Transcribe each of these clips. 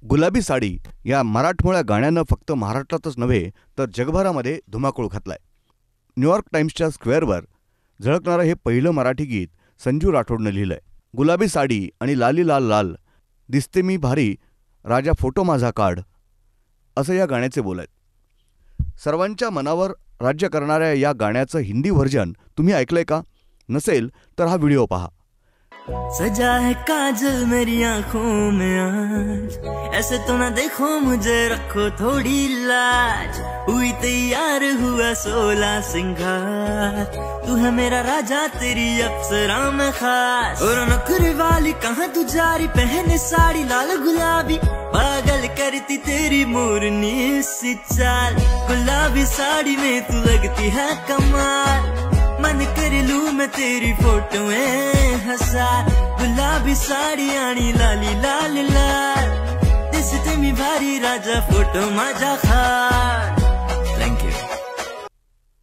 गुलाबी साडी या मराठमोळ्या गाण्यानं फक्त महाराष्ट्रातच नव्हे तर जगभरामध्ये धुमाकूळ घातलाय. न्यूयॉर्क टाइम्सच्या स्क्वेअरवर झळकणारं हे पहिलं मराठी गीत संजू राठोडनं लिहिलंय. गुलाबी साडी आणि लाली लाल लाल दिसते मी भारी राजा फोटो माझा काढ असं या गाण्याचे बोल आहेत. सर्वांच्या मनावर राज्य करणाऱ्या या गाण्याचं हिंदी व्हर्जन तुम्ही ऐकलंय का? नसेल तर हा व्हिडिओ पहा. सजा है काजल मेरी आंखों में आज, ऐसे तो ना देखो मुझे रखो थोड़ी लाज, हुई तैयार हुआ 16 सिंगार, तू है मेरा राजा तेरी अप्सरा में खास, और नखरे वाली कहाँ तू जारी पहने साड़ी लाल गुलाबी, पागल करती तेरी मोरनी सी चाल, गुलाबी साड़ी में तू लगती है कमाल, मन कर लूं मैं तेरी फोटो हजार, गुलाबी साडी आणि लाली लाल लाल दिसते मी भारी राजा फोटो माझा खार. थँक्यू.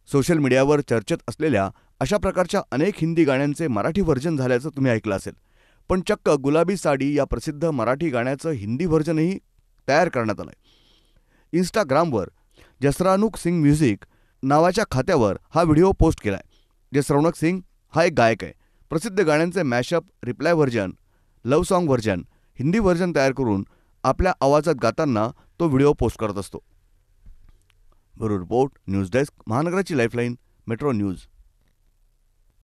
सोशल मीडियावर चर्चेत असलेल्या अशा प्रकारच्या अनेक हिंदी गाण्यांचे मराठी व्हर्जन झाल्याचं तुम्ही ऐकलं असेल. पण चक्क गुलाबी साडी या प्रसिद्ध मराठी गाण्याचं हिंदी व्हर्जनही तयार करण्यात आलंय. इंस्टाग्रामवर जसरानुक सिंग म्युझिक नावाच्या खात्यावर हा व्हिडिओ पोस्ट केलाय. जसरौनक सिंग हा एक गायक आहे. प्रसिद्ध गाण्यांचे mashup, reply version, love song version, Hindi version तयार करून आपल्या आवाजात गाताना तो व्हिडिओ पोस्ट करत असतो. ब्युरो रिपोर्ट, न्यूज डेस्क, महानगराची लाईफलाईन, मेट्रो न्यूज.